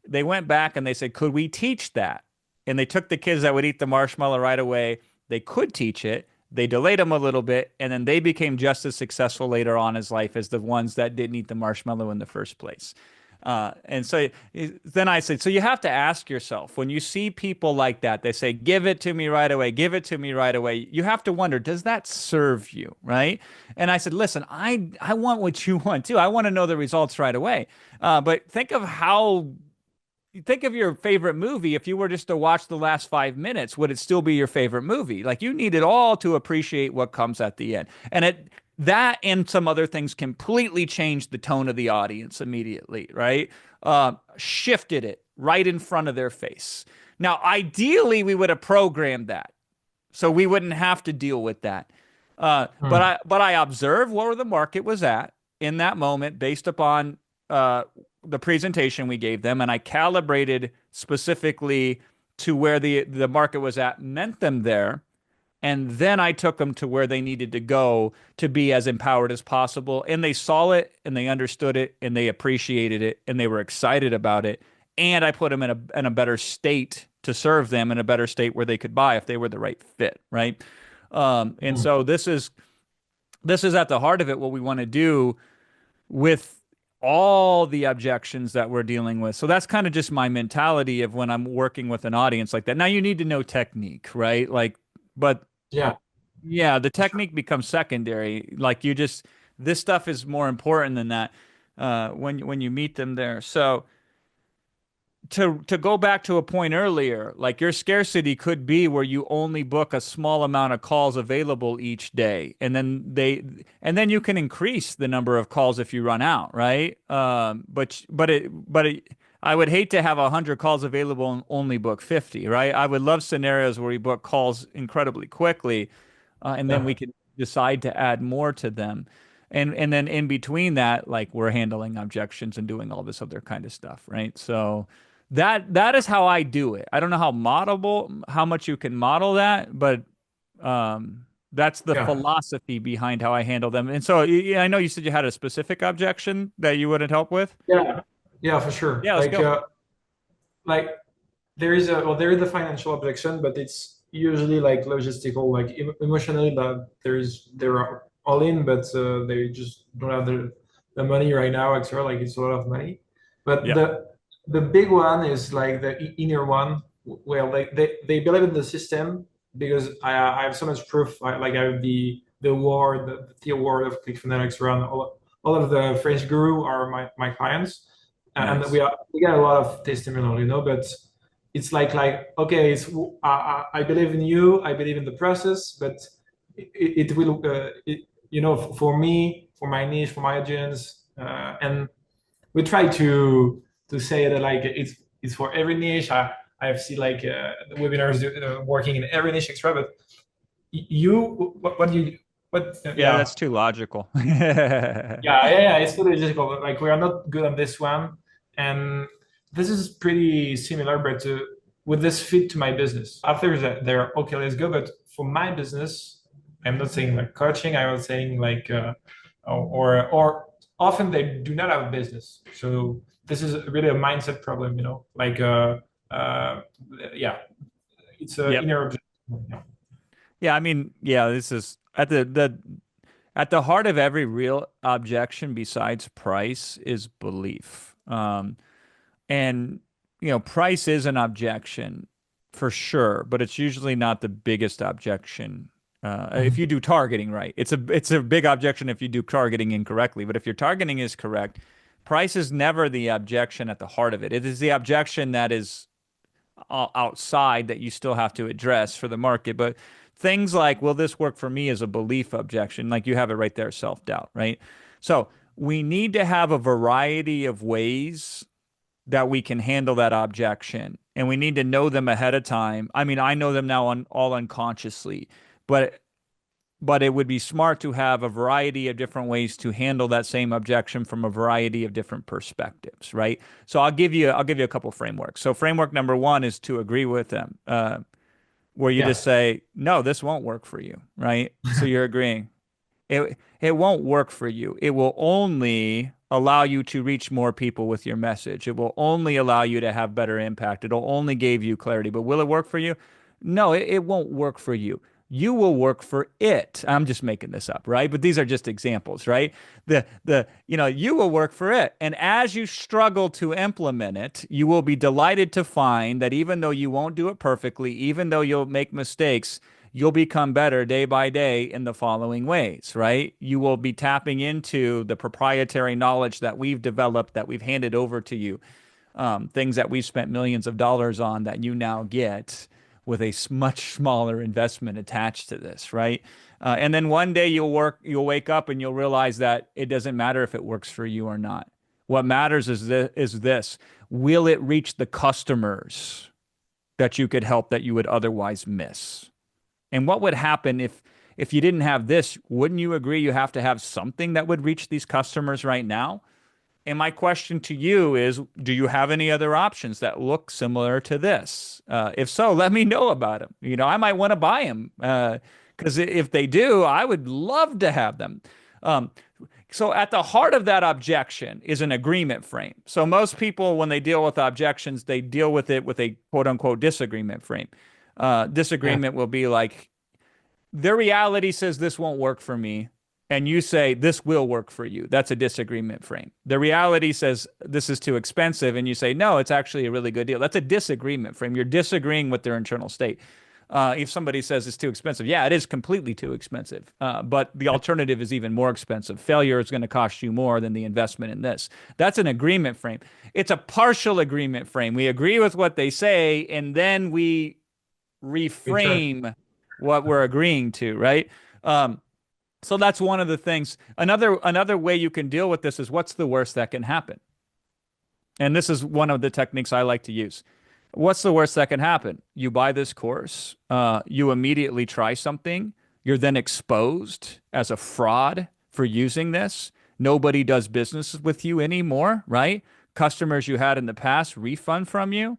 they went back and they said, could we teach that? And they took the kids that would eat the marshmallow right away. They could teach it. They delayed them a little bit, and then they became just as successful later on in life as the ones that didn't eat the marshmallow in the first place. And so then I said, so you have to ask yourself, when you see people like that, they say, give it to me right away, give it to me right away. You have to wonder, does that serve you, right? And I said, listen, I want what you want too. I want to know the results right away. But think of your favorite movie. If you were just to watch the last 5 minutes, would it still be your favorite movie? Like, you need it all to appreciate what comes at the end. And that and some other things completely changed the tone of the audience immediately, right? Shifted it right in front of their face. Now, ideally, we would have programmed that, so we wouldn't have to deal with that. But I observed where the market was at in that moment based upon the presentation we gave them, and I calibrated specifically to where the market was at, met them there. And then I took them to where they needed to go to be as empowered as possible. And they saw it, and they understood it, and they appreciated it, and they were excited about it. And I put them in a better state to serve them, in a better state where they could buy if they were the right fit, right? And so this is at the heart of it, what we want to do with all the objections that we're dealing with. So that's kind of just my mentality of when I'm working with an audience like that. Now, you need to know technique, right? But yeah, the technique becomes secondary. Like, this stuff is more important than that when you meet them there. So to go back to a point earlier, like, your scarcity could be where you only book a small amount of calls available each day, and then you can increase the number of calls if you run out, right? I would hate to have 100 calls available and only book 50, right? I would love scenarios where we book calls incredibly quickly, and then we can decide to add more to them. And then in between that, like, we're handling objections and doing all this other kind of stuff, right? So that is how I do it. I don't know how much you can model that, but that's the philosophy behind how I handle them. And so I know you said you had a specific objection that you wouldn't help with. Yeah, for sure. Yeah, let's go. Like, there is the financial objection, but it's usually like logistical, like emotionally, that they're all in, but they just don't have the money right now, etc. Like, it's a lot of money. But the big one is like the inner one, where like they believe in the system, because I have so much proof. I have the award, the award of Clique, etc. All of the French guru are my clients. And Nice. we get a lot of testimonial, but it's like okay, I believe in you, I believe in the process, but it will for me, for my niche, for my audience, and we try to say that, like, it's for every niche. I have seen like webinars working in every niche, etc. But That's too logical. It's totally logical. Like, we are not good on this one, and this is pretty similar, but with this fit to my business. After that, they're okay, let's go. But for my business, I'm not saying like coaching. I was saying like or often they do not have a business. So this is really a mindset problem, you know, like yeah, it's a Yep. inner objection. Yeah. Yeah, I mean, yeah, this is at the heart of every real objection besides price is belief. And price is an objection for sure, but it's usually not the biggest objection. If you do targeting right, it's a big objection if you do targeting incorrectly. But if your targeting is correct, price is never the objection at the heart of it. It is the objection that is outside that you still have to address for the market. But things like, will this work for me, is a belief objection. Like you have it right there, self-doubt, right? So we need to have a variety of ways that we can handle that objection. And we need to know them ahead of time. I mean, I know them now all unconsciously, but it would be smart to have a variety of different ways to handle that same objection from a variety of different perspectives, right? So I'll give you a couple frameworks. So framework number one is to agree with them, where you just Yeah. say, no, this won't work for you, right? So you're agreeing. It won't work for you. It will only allow you to reach more people with your message. It will only allow you to have better impact. It'll only give you clarity. But will it work for you? No, it won't work for you. You will work for it. I'm just making this up, right? But these are just examples, right? You will work for it. And as you struggle to implement it, you will be delighted to find that even though you won't do it perfectly, even though you'll make mistakes, you'll become better day by day in the following ways, right? You will be tapping into the proprietary knowledge that we've developed, that we've handed over to you, things that we've spent millions of dollars on that you now get with a much smaller investment attached to this, right? And then one day you'll wake up and you'll realize that it doesn't matter if it works for you or not. What matters is this: will it reach the customers that you could help that you would otherwise miss? And what would happen if you didn't have this? Wouldn't you agree you have to have something that would reach these customers right now? And my question to you is, do you have any other options that look similar to this? If so, let me know about them. I might want to buy them because if they do, I would love to have them. So at the heart of that objection is an agreement frame. So most people, when they deal with objections, they deal with it with a quote unquote disagreement frame. Disagreement will be like, their reality says this won't work for me, and you say this will work for you. That's a disagreement frame. The reality says this is too expensive, and you say no, it's actually a really good deal. That's a disagreement frame. You're disagreeing with their internal state. If somebody says it's too expensive, yeah, it is completely too expensive. But the alternative is even more expensive. Failure is going to cost you more than the investment in this. That's an agreement frame. It's a partial agreement frame. We agree with what they say, and then we reframe what we're agreeing to, right? So that's one of the things. Another way you can deal with this is, what's the worst that can happen? And this is one of the techniques I like to use. What's the worst that can happen? You buy this course, you immediately try something, you're then exposed as a fraud for using this. Nobody does business with you anymore, right? Customers you had in the past refund from you.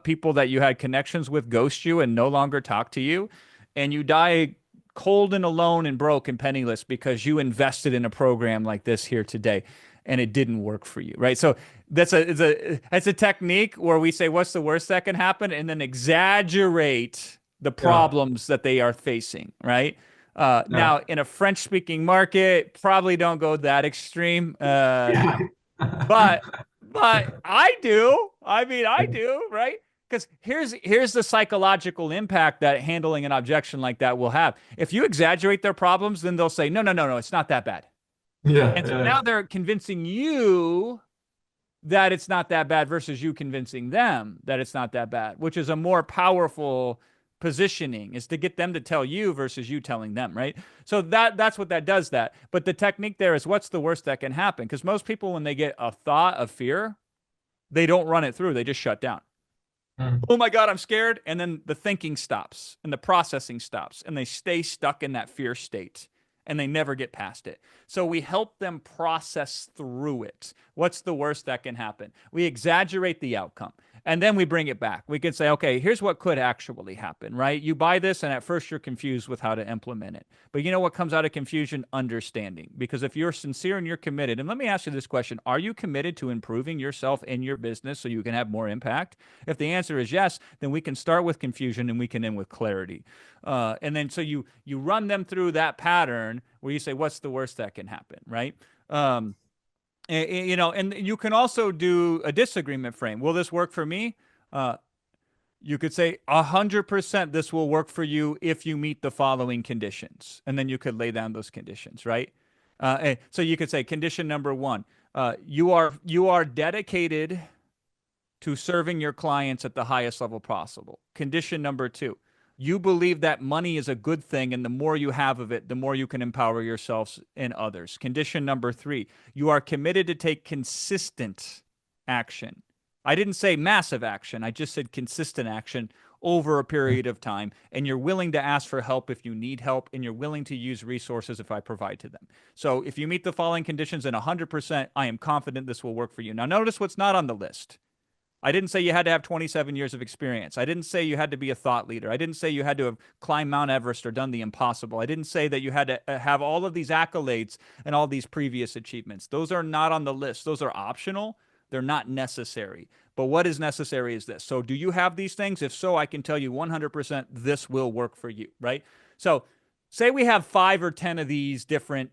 People that you had connections with ghost you and no longer talk to you. And you die cold and alone and broke and penniless because you invested in a program like this here today and it didn't work for you, right? So that's a technique where we say, what's the worst that can happen? And then exaggerate the problems that they are facing, right? Now, in a French-speaking market, probably don't go that extreme. But I do. I mean, I do, right? Because here's the psychological impact that handling an objection like that will have. If you exaggerate their problems, then they'll say, no, it's not that bad. And so now they're convincing you that it's not that bad versus you convincing them that it's not that bad, which is a more powerful positioning, is to get them to tell you versus you telling them, right? So that's what that does that. But the technique there is, what's the worst that can happen? Because most people, when they get a thought of fear, they don't run it through. They just shut down. Oh my God, I'm scared. And then the thinking stops and the processing stops and they stay stuck in that fear state and they never get past it. So we help them process through it. What's the worst that can happen? We exaggerate the outcome. And then we bring it back. We can say, okay, here's what could actually happen, right? You buy this, and at first you're confused with how to implement it. But you know what comes out of confusion? Understanding. Because if you're sincere and you're committed, and let me ask you this question, are you committed to improving yourself in your business so you can have more impact? If the answer is yes, then we can start with confusion and we can end with clarity. And then so you run them through that pattern where you say, what's the worst that can happen, right? You know, and you can also do a disagreement frame. Will this work for me? You could say 100% this will work for you if you meet the following conditions. And then you could lay down those conditions, right? So you could say condition number 1, you are dedicated to serving your clients at the highest level possible. Condition number 2, you believe that money is a good thing, and the more you have of it, the more you can empower yourselves and others. Condition number 3, you are committed to take consistent action. I didn't say massive action. I just said consistent action over a period of time, and you're willing to ask for help if you need help, and you're willing to use resources if I provide to them. So if you meet the following conditions, and 100%, I am confident this will work for you. Now notice what's not on the list. I didn't say you had to have 27 years of experience. I didn't say you had to be a thought leader. I didn't say you had to have climbed Mount Everest or done the impossible. I didn't say that you had to have all of these accolades and all these previous achievements. Those are not on the list. Those are optional. They're not necessary. But what is necessary is this. So do you have these things? If so, I can tell you 100% this will work for you, right? So say we have 5 or 10 of these different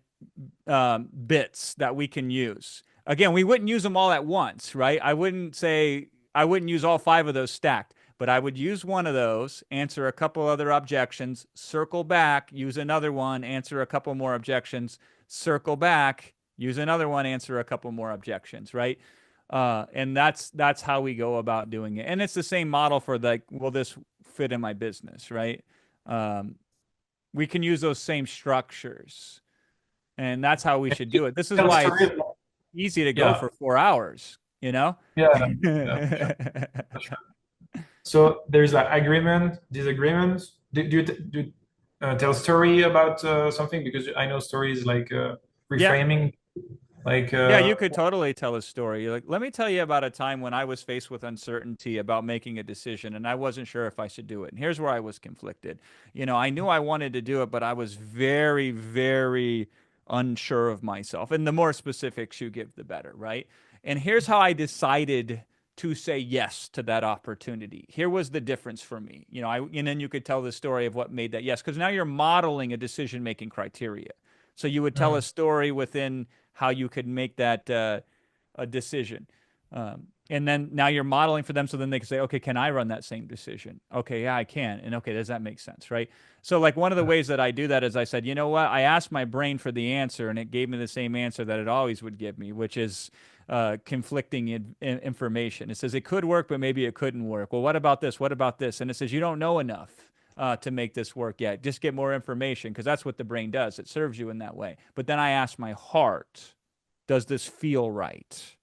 bits that we can use. Again, we wouldn't use them all at once, right? I wouldn't use all 5 of those stacked, but I would use one of those, answer a couple other objections, circle back, use another one, answer a couple more objections, circle back, use another one, answer a couple more objections, right? And that's how we go about doing it. And it's the same model for like, will this fit in my business, right? We can use those same structures, and that's how we should do it. This is why it's easy to go for 4 hours, you know? Yeah. So there's like agreement, disagreement. Do you tell a story about something? Because I know stories like reframing. Like yeah, you could totally tell a story. Like, let me tell you about a time when I was faced with uncertainty about making a decision, and I wasn't sure if I should do it. And here's where I was conflicted. You know, I knew I wanted to do it, but I was very, very unsure of myself. And the more specifics you give, the better, right? And here's how I decided to say yes to that opportunity. Here was the difference for me. You know, and then you could tell the story of what made that yes, because now you're modeling a decision-making criteria. So you would tell a story within how you could make that a decision. And then now you're modeling for them, so then they can say, okay, can I run that same decision? Okay, yeah, I can. And okay, does that make sense, right? So like one of the ways that I do that is I said, you know what? I asked my brain for the answer, and it gave me the same answer that it always would give me, which is conflicting information. It says it could work, but maybe it couldn't work. Well, what about this? What about this? And it says you don't know enough to make this work yet. Just get more information, because that's what the brain does. It serves you in that way. But then I asked my heart, does this feel right?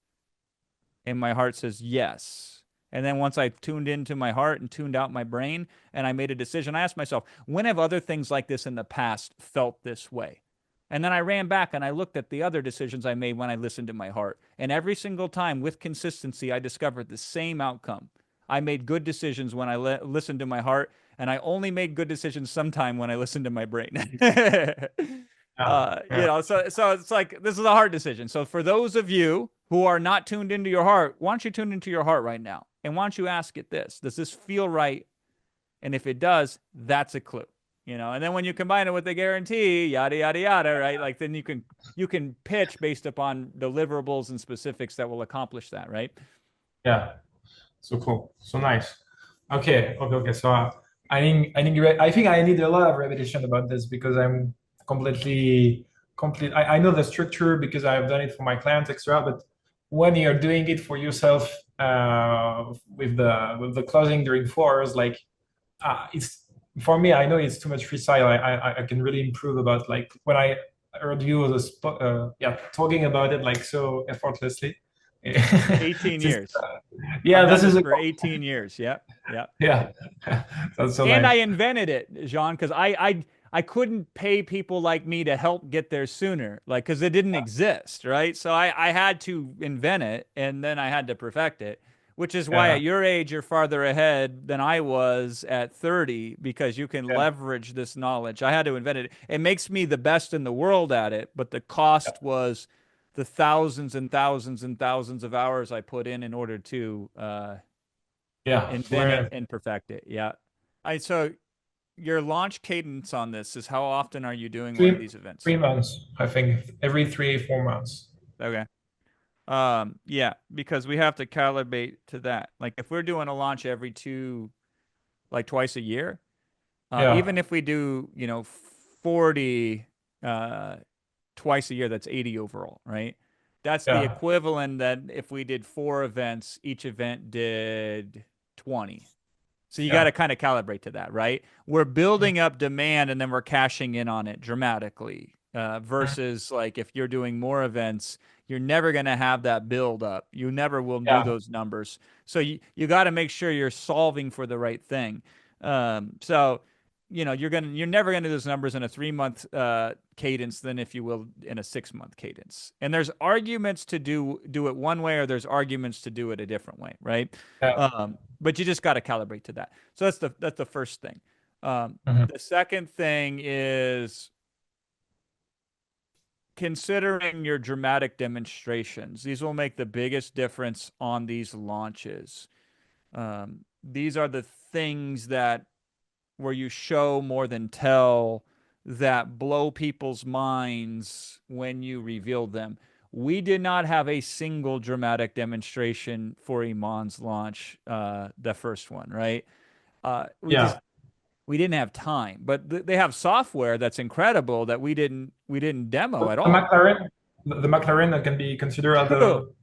And my heart says yes. And then once I tuned into my heart and tuned out my brain and I made a decision, I asked myself, when have other things like this in the past felt this way? And then I ran back and I looked at the other decisions I made when I listened to my heart. And every single time with consistency, I discovered the same outcome. I made good decisions when I listened to my heart, and I only made good decisions sometime when I listened to my brain. You know, so it's like, this is a hard decision. So for those of you who are not tuned into your heart, why don't you tune into your heart right now? And why don't you ask it this? Does this feel right? And if it does, that's a clue. You know, and then when you combine it with the guarantee, yada, yada, yada, right? Like then you can pitch based upon deliverables and specifics that will accomplish that, right? Yeah. So cool. So nice. Okay. So I think I need a lot of repetition about this, because I'm I know the structure because I've done it for my clients, etc. But when you're doing it for yourself with the closing during 4 hours, like it's, for me, I know it's too much freestyle. I can really improve about, like, when I heard you talking about it like so effortlessly. 18 years. Yeah, this is for 18 years. Yep. Yeah. That's so and nice. I invented it, Jean, because I couldn't pay people like me to help get there sooner, like, because it didn't exist, right? So I had to invent it, and then I had to perfect it. Which is why Yeah. at your age you're farther ahead than I was at 30 because you can Yeah. leverage this knowledge. I had to invent it. It makes me the best in the world at it, but the cost was the thousands and thousands and thousands of hours I put in order to Yeah. invent it We're and perfect it. Yeah. So your launch cadence on this is how often are you doing one of three these events? 3 months, I think, every 3 4 months. Okay. Yeah, because we have to calibrate to that. Like if we're doing a launch every like twice a year, Yeah. even if we do, 40 uh, twice a year, that's 80 overall, right? That's the Yeah. equivalent that if we did 4 events, each event did 20. So you got Yeah. to kind of calibrate to that, right? We're building up demand and then we're cashing in on it dramatically. Mhm. Versus like if you're doing more events, you're never going to have that build up. You never will do Yeah. those numbers. So you got to make sure you're solving for the right thing. So you're never going to do those numbers in a 3 month cadence than if you will in a 6 month cadence. And there's arguments to do it one way or there's arguments to do it a different way, right? Yeah. But you just got to calibrate to that. So that's the first thing. Mhm. The second thing is considering your dramatic demonstrations. These will make the biggest difference on these launches. These are the things that where you show more than tell that blow people's minds when you reveal them. We did not have a single dramatic demonstration for Iman's launch, the first one, right? We Yeah. just we didn't have time, but they have software that's incredible that we didn't demo at The all. McLaren, the McLaren that can be considered as True. The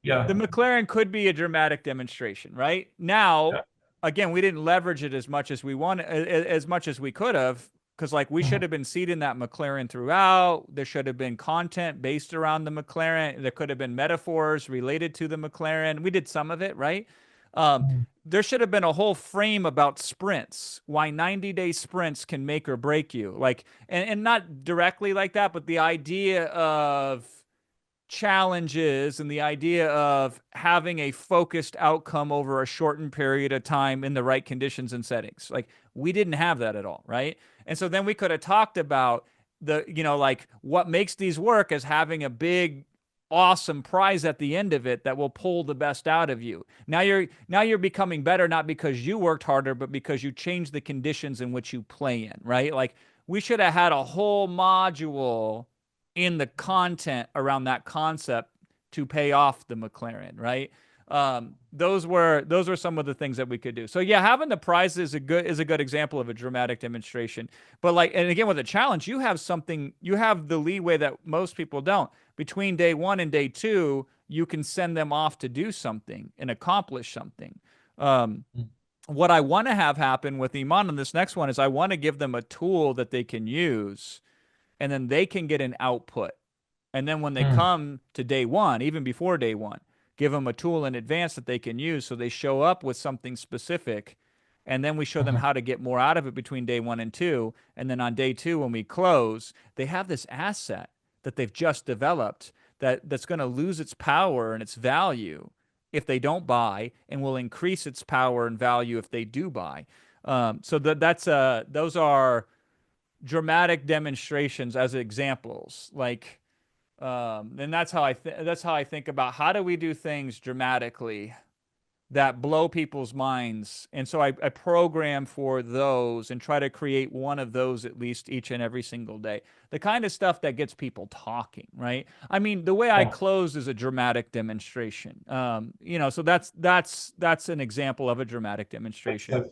yeah. McLaren could be a dramatic demonstration, right? Now, Yeah. again, we didn't leverage it as much as we want, as much as we could have, because like we should Mhm. have been seeding that McLaren throughout. There should have been content based around the McLaren. There could have been metaphors related to the McLaren. We did some of it, right? Um, Mhm. there should have been a whole frame about sprints, why 90-day sprints can make or break you. Like, and not directly like that, but the idea of challenges and the idea of having a focused outcome over a shortened period of time in the right conditions and settings. Like we didn't have that at all, right? And so then we could have talked about like what makes these work as having a big awesome prize at the end of it that will pull the best out of you. Now you're becoming better not because you worked harder but because you changed the conditions in which you play in, right? Like we should have had a whole module in the content around that concept to pay off the McLaren, right? Those were some of the things that we could do. So yeah, having the prize is a good example of a dramatic demonstration. But like, and again with a challenge, you have the leeway that most people don't. Between day one and day two, you can send them off to do something and accomplish something. Um, what I want to have happen with Iman on this next one is I want to give them a tool that they can use and then they can get an output. And then when they Mhm. come to day one, even before day one, give them a tool in advance that they can use so they show up with something specific. And then we show them Mhm. how to get more out of it between day one and two. And then on day two, when we close, they have this asset that they've just developed that's going to lose its power and its value if they don't buy and will increase its power and value if they do buy. So those are dramatic demonstrations as examples. Like, and that's how I think about how do we do things dramatically that blow people's minds. And so I program for those and try to create one of those at least each and every single day. The kind of stuff that gets people talking, right? I mean, the way I Yeah. close is a dramatic demonstration. So that's an example of a dramatic Makes demonstration. sense.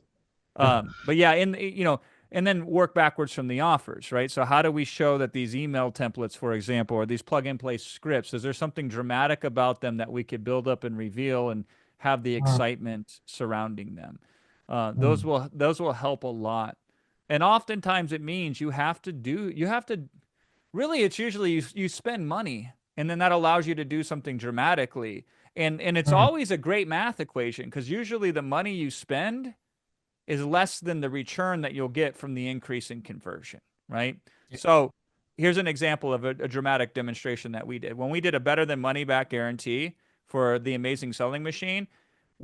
Yeah. But yeah, and then work backwards from the offers, right? So how do we show that these email templates, for example, or these plug and play scripts, is there something dramatic about them that we could build up and reveal and have the Mhm. excitement surrounding them? Those Mhm. will help a lot. And oftentimes it means you have to really it's usually you spend money and then that allows you to do something dramatically. And it's Mhm. always a great math equation because usually the money you spend is less than the return that you'll get from the increase in conversion, right? Yeah. So here's an example of a dramatic demonstration that we did. When we did a better than money back guarantee for the amazing selling machine,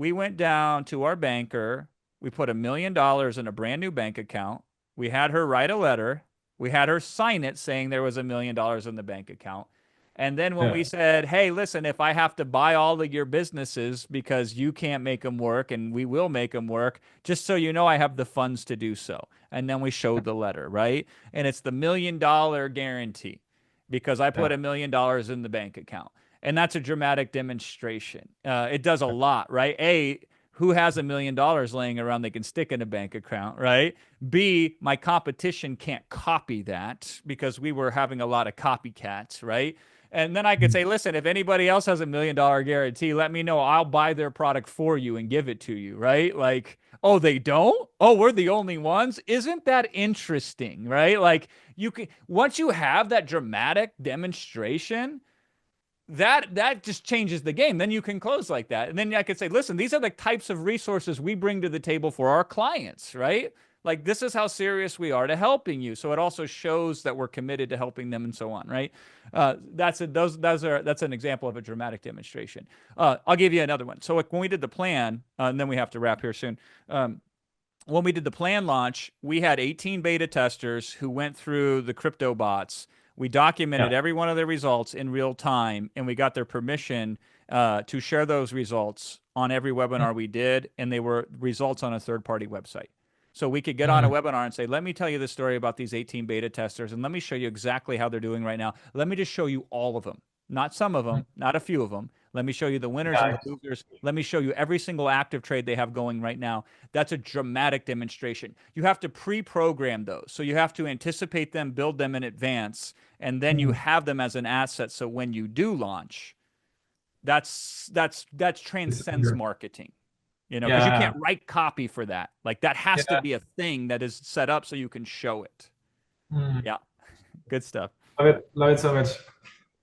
we went down to our banker. We put $1 million in a brand new bank account. We had her write a letter. We had her sign it saying there was $1 million in the bank account. And then when we Yeah. said, hey, listen, if I have to buy all of your businesses because you can't make them work and we will make them work, just so you know, I have the funds to do so. And then we showed the letter, right? And it's the $1 million guarantee because I put Yeah. $1 million in the bank account. And that's a dramatic demonstration. It does a lot, right? A, who has $1 million laying around they can stick in a bank account, right? B, my competition can't copy that because we were having a lot of copycats, right? And then I could say, listen, if anybody else has $1 million guarantee, let me know. I'll buy their product for you and give it to you, right? Like, oh, they don't? Oh, we're the only ones? Isn't that interesting, right? Like, you can, once you have that dramatic demonstration, that just changes the game. Then you can close like that. And then I could say, listen, these are the types of resources we bring to the table for our clients, right? Like this is how serious we are to helping you. So it also shows that we're committed to helping them and so on, right? That's an example of a dramatic demonstration. I'll give you another one. So like when we did the plan, and then we have to wrap here soon. When we did the plan launch, we had 18 beta testers who went through the crypto bots. We documented Yeah. every one of their results in real time, and we got their permission to share those results on every webinar we did, and they were results on a third-party website. So we could get on a webinar and say, let me tell you the story about these 18 beta testers, and let me show you exactly how they're doing right now. Let me just show you all of them, not some of them, not a few of them. Let me show you the winners and Yeah. the losers. Let me show you every single active trade they have going right now. That's a dramatic demonstration. You have to pre-program those. So you have to anticipate them, build them in advance, and then you have them as an asset. So when you do launch, that transcends marketing. You know, because you Yeah. can't write copy for that. Like that has to Yeah. be a thing that is set up so you can show it. Mm. Yeah, good stuff. Love it. Love it so much.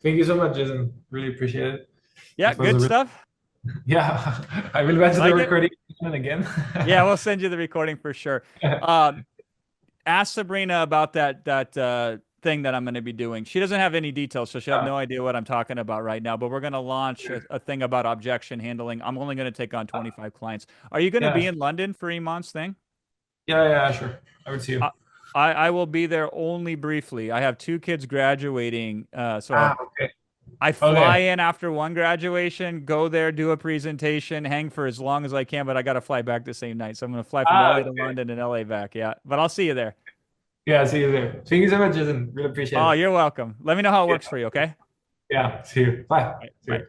Thank you so much, Jason. Really appreciate it. Yeah, It was a good really, stuff. yeah. I will watch the Like it? recording again and again. Yeah, we'll send you the recording for sure. Ask Sabrina about that thing that I'm going to be doing. She doesn't have any details, so she'll have Yeah. no idea what I'm talking about right now. But we're going to launch a thing about objection handling. I'm only going to take on 25 clients. Are you going to Yeah. be in London for Iman's thing? Yeah. Yeah. Sure. I would see you. I, I will be there only briefly. I have two kids graduating, so Ah. Okay. I fly Okay. in after one graduation, go there, do a presentation, hang for as long as I can, but I got to fly back the same night. So I'm going to fly from Ah. LA to Okay. London and LA back. Yeah, but I'll see you there. Yeah. See you there. Thank you so much, Jason. Really appreciate Oh, it. you're welcome. Let me know how it Yeah. works for you, okay? Yeah. See you. Bye. Bye. See Bye. you.